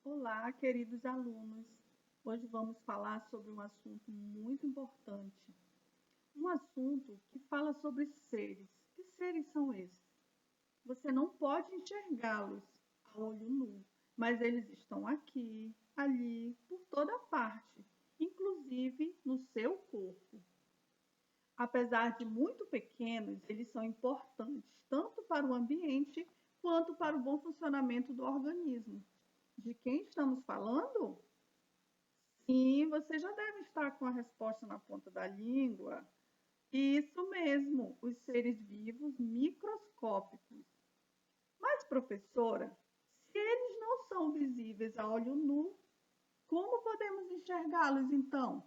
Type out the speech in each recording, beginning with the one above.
Olá, queridos alunos. Hoje vamos falar sobre um assunto muito importante. Um assunto que fala sobre seres. Que seres são esses? Você não pode enxergá-los a olho nu, mas eles estão aqui, ali, por toda parte, inclusive no seu corpo. Apesar de muito pequenos, eles são importantes tanto para o ambiente quanto para o bom funcionamento do organismo. De quem estamos falando? Sim, você já deve estar com a resposta na ponta da língua. Isso mesmo, os seres vivos microscópicos. Mas, professora, se eles não são visíveis a olho nu, como podemos enxergá-los então?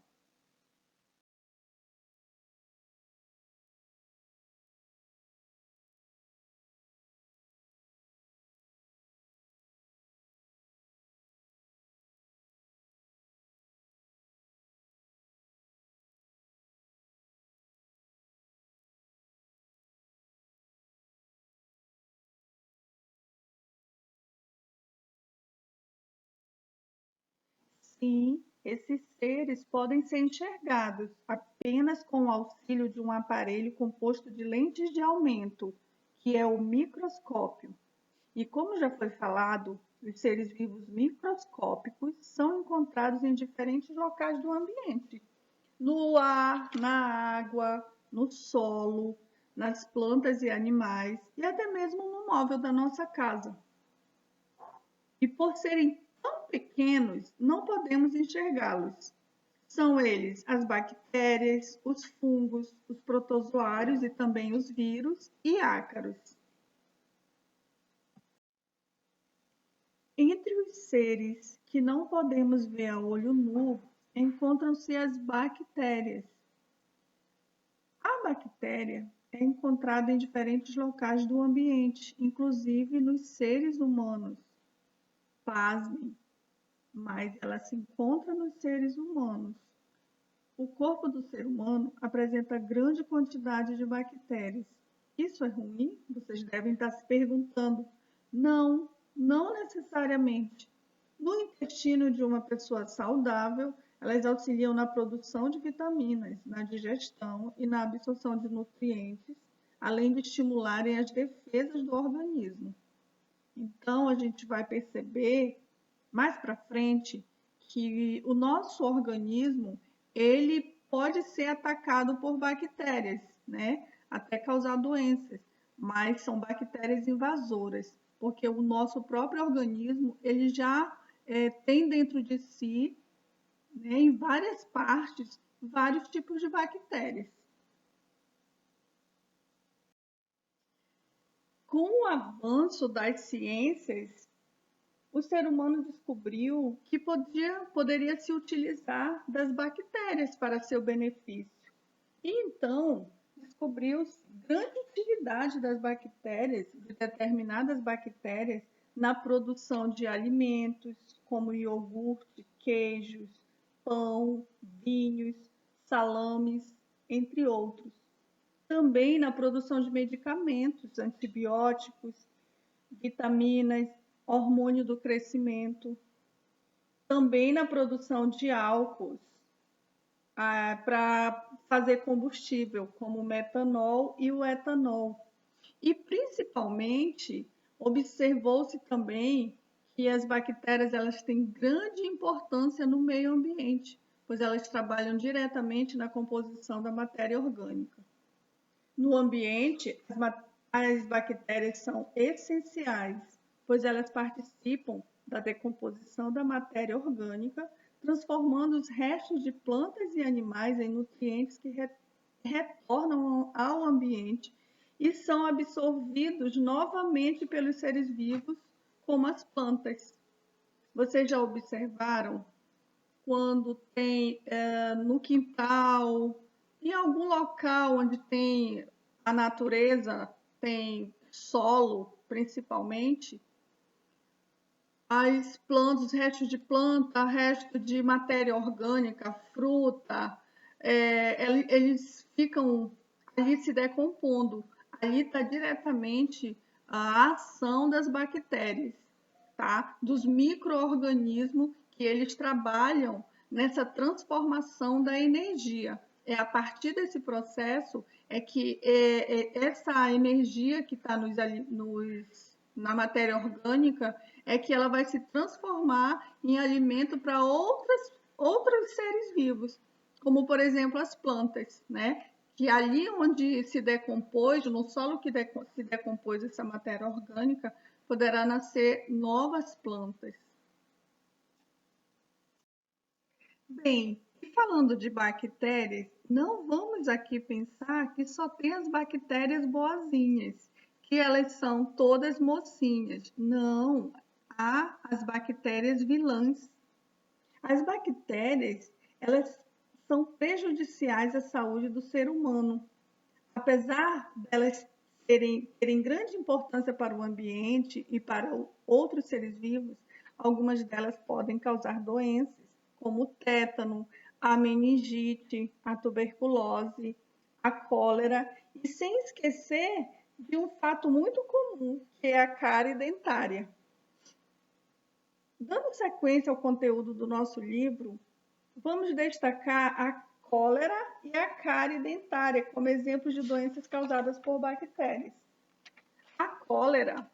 Sim, esses seres podem ser enxergados apenas com o auxílio de um aparelho composto de lentes de aumento, que é o microscópio. E como já foi falado, os seres vivos microscópicos são encontrados em diferentes locais do ambiente: no ar, na água, no solo, nas plantas e animais e até mesmo no móvel da nossa casa. E por serem tão pequenos, não podemos enxergá-los. São eles as bactérias, os fungos, os protozoários e também os vírus e ácaros. Entre os seres que não podemos ver a olho nu, encontram-se as bactérias. A bactéria é encontrada em diferentes locais do ambiente, inclusive nos seres humanos. Pasmem, mas ela se encontra nos seres humanos. O corpo do ser humano apresenta grande quantidade de bactérias. Isso é ruim? Vocês devem estar se perguntando. Não, não necessariamente. No intestino de uma pessoa saudável, elas auxiliam na produção de vitaminas, na digestão e na absorção de nutrientes, além de estimularem as defesas do organismo. Então, a gente vai perceber mais para frente que o nosso organismo ele pode ser atacado por bactérias, né? Até causar doenças, mas são bactérias invasoras, porque o nosso próprio organismo ele já tem dentro de si, né, em várias partes, vários tipos de bactérias. Com o avanço das ciências, o ser humano descobriu que poderia se utilizar das bactérias para seu benefício. E então descobriu-se grande utilidade das bactérias, de determinadas bactérias, na produção de alimentos, como iogurte, queijos, pão, vinhos, salames, entre outros. Também na produção de medicamentos, antibióticos, vitaminas, hormônio do crescimento, também na produção de álcools para fazer combustível, como o metanol e o etanol. E principalmente observou-se também que as bactérias elas têm grande importância no meio ambiente, pois elas trabalham diretamente na composição da matéria orgânica. No ambiente, as bactérias são essenciais, pois elas participam da decomposição da matéria orgânica, transformando os restos de plantas e animais em nutrientes que retornam ao ambiente e são absorvidos novamente pelos seres vivos, como as plantas. Vocês já observaram quando tem no quintal, em algum local onde tem a natureza, tem solo principalmente, as plantas, os restos de planta, resto de matéria orgânica, fruta, eles ficam ali se decompondo. Ali está diretamente a ação das bactérias. tá? Dos micro-organismos que eles trabalham nessa transformação da energia. É a partir desse processo que essa energia que está na matéria orgânica é que ela vai se transformar em alimento para outros seres vivos, como por exemplo as plantas, né? Que ali onde se decompôs, no solo que se decompôs essa matéria orgânica, poderá nascer novas plantas. Bem, e falando de bactérias, não vamos aqui pensar que só tem as bactérias boazinhas, que elas são todas mocinhas. Não, há as bactérias vilãs. As bactérias, elas são prejudiciais à saúde do ser humano. Apesar delas terem grande importância para o ambiente e para outros seres vivos, algumas delas podem causar doenças, como o tétano, a meningite, a tuberculose, a cólera, e sem esquecer de um fato muito comum, que é a cárie dentária. Dando sequência ao conteúdo do nosso livro, vamos destacar a cólera e a cárie dentária como exemplos de doenças causadas por bactérias. A cólera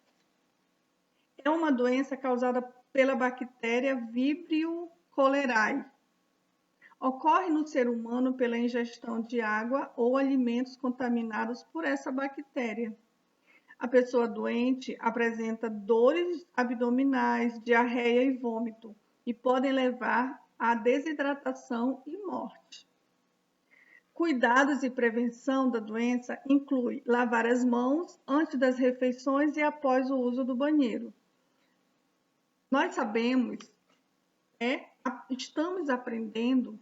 é uma doença causada pela bactéria Vibrio cholerae. Ocorre no ser humano pela ingestão de água ou alimentos contaminados por essa bactéria. A pessoa doente apresenta dores abdominais, diarreia e vômito e podem levar à desidratação e morte. Cuidados e prevenção da doença inclui lavar as mãos antes das refeições e após o uso do banheiro. Nós sabemos, estamos aprendendo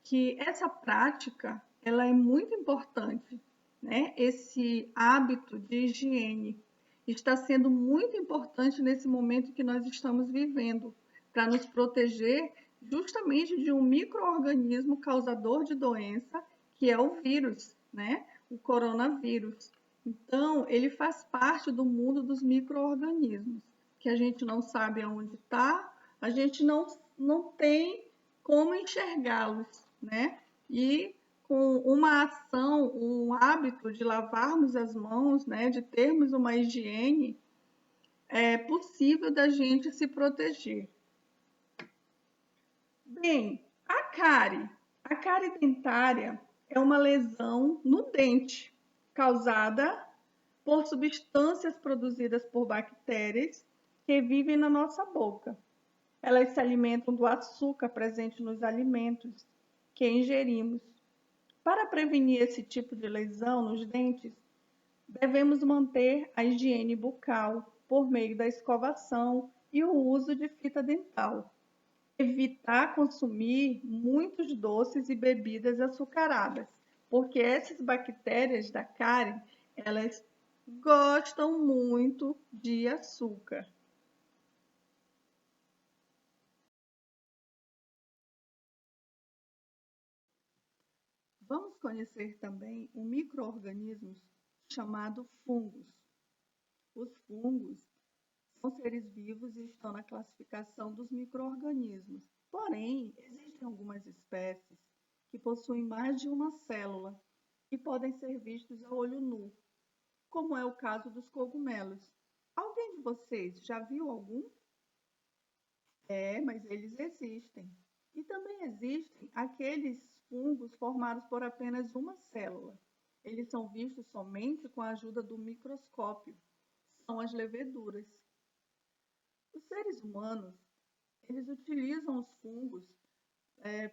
que essa prática ela é muito importante, né? Esse hábito de higiene está sendo muito importante nesse momento que nós estamos vivendo, para nos proteger justamente de um micro-organismo causador de doença, que é o vírus, né? O coronavírus. Então, ele faz parte do mundo dos micro-organismos, que a gente não sabe aonde está, a gente não tem como enxergá-los, né? E com uma ação, um hábito de lavarmos as mãos, né? De termos uma higiene, é possível da gente se proteger. Bem, a cárie dentária é uma lesão no dente causada por substâncias produzidas por bactérias que vivem na nossa boca. Elas se alimentam do açúcar presente nos alimentos que ingerimos. Para prevenir esse tipo de lesão nos dentes, devemos manter a higiene bucal por meio da escovação e o uso de fita dental. Evitar consumir muitos doces e bebidas açucaradas, porque essas bactérias da cárie, elas gostam muito de açúcar. Vamos conhecer também um micro-organismo chamado fungos. Os fungos são seres vivos e estão na classificação dos micro-organismos. Porém, existem algumas espécies que possuem mais de uma célula e podem ser vistos a olho nu, como é o caso dos cogumelos. Alguém de vocês já viu algum? Mas eles existem. E também existem aqueles fungos formados por apenas uma célula. Eles são vistos somente com a ajuda do microscópio. São as leveduras. Os seres humanos, eles utilizam os fungos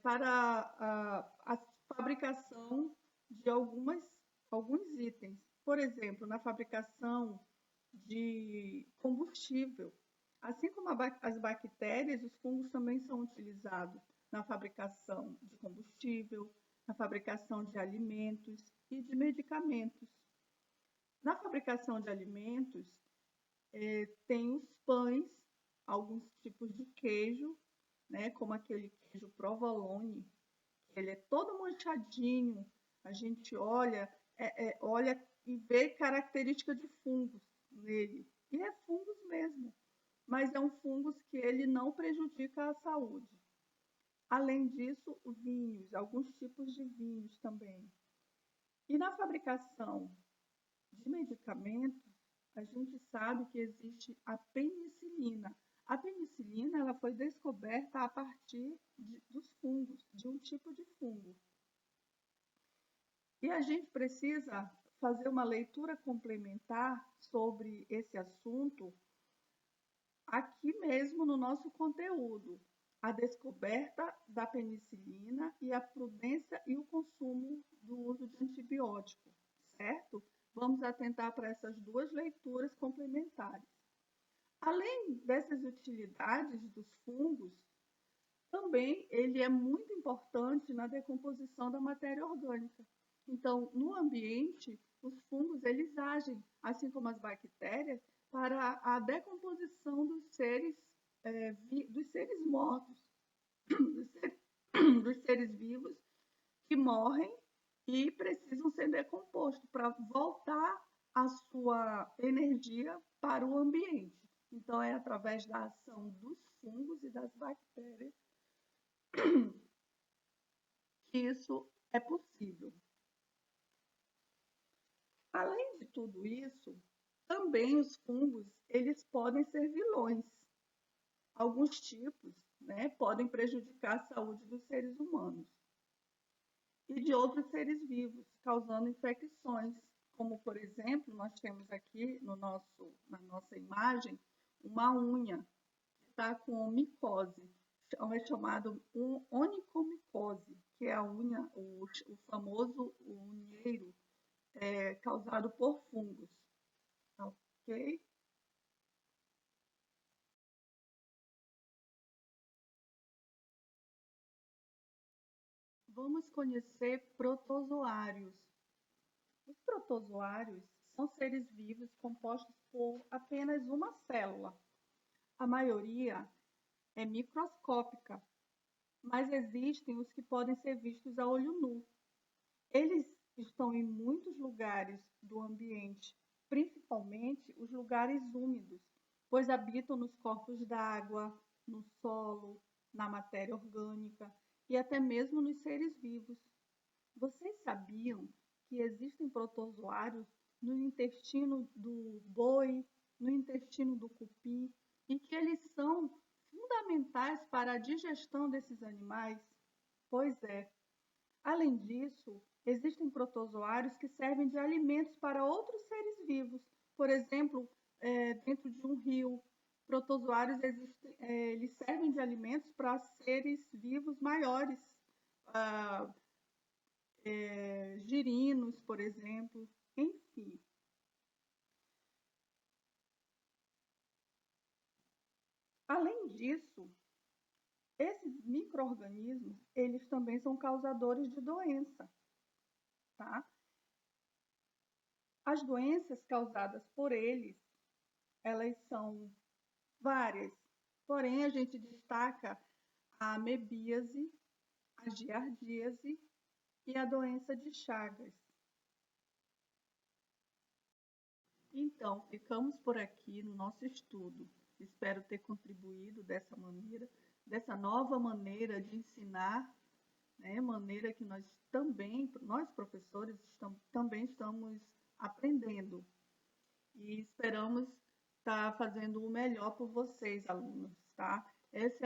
para a fabricação de alguns itens. Por exemplo, na fabricação de combustível. Assim como as bactérias, os fungos também são utilizados na fabricação de combustível, na fabricação de alimentos e de medicamentos. Na fabricação de alimentos, tem os pães, alguns tipos de queijo, né, como aquele queijo provolone, que ele é todo manchadinho, a gente olha e vê característica de fungos nele, e é fungos mesmo. mas é um fungo que ele não prejudica a saúde. Além disso, vinhos, alguns tipos de vinhos também. E na fabricação de medicamentos, a gente sabe que existe a penicilina. A penicilina ela foi descoberta a partir dos fungos, de um tipo de fungo. E a gente precisa fazer uma leitura complementar sobre esse assunto aqui mesmo no nosso conteúdo. A descoberta da penicilina e a prudência e o consumo do uso de antibiótico, certo? Vamos atentar para essas duas leituras complementares. Além dessas utilidades dos fungos, também ele é muito importante na decomposição da matéria orgânica. Então, no ambiente, os fungos eles agem, assim como as bactérias, para a decomposição dos seres mortos, dos seres vivos que morrem e precisam ser decompostos para voltar a sua energia para o ambiente. Então, é através da ação dos fungos e das bactérias que isso é possível. Além de tudo isso, também os fungos eles podem ser vilões. Alguns tipos, né, podem prejudicar a saúde dos seres humanos e de outros seres vivos, causando infecções, como por exemplo, nós temos aqui na nossa imagem uma unha que está com micose, é chamado onicomicose, que é a unha, o famoso unheiro causado por fungos, ok? Vamos conhecer protozoários. Os protozoários são seres vivos compostos por apenas uma célula. A maioria é microscópica, mas existem os que podem ser vistos a olho nu. Eles estão em muitos lugares do ambiente, principalmente os lugares úmidos, pois habitam nos corpos d'água, no solo, na matéria orgânica e até mesmo nos seres vivos. Vocês sabiam que existem protozoários no intestino do boi, no intestino do cupim, e que eles são fundamentais para a digestão desses animais? Pois é. Além disso, existem protozoários que servem de alimentos para outros seres vivos. Por exemplo, dentro de um rio, protozoários eles servem de alimentos para seres vivos maiores, ah, girinos, por exemplo, enfim. Além disso, esses micro-organismos, eles também são causadores de doença, tá? As doenças causadas por eles, elas são várias, porém a gente destaca a amebíase, a giardíase e a doença de Chagas. Então, ficamos por aqui no nosso estudo. Espero ter contribuído dessa maneira, dessa nova maneira de ensinar, né? Maneira que nós professores, também estamos aprendendo. E esperamos estar fazendo o melhor por vocês, alunos, tá? Essa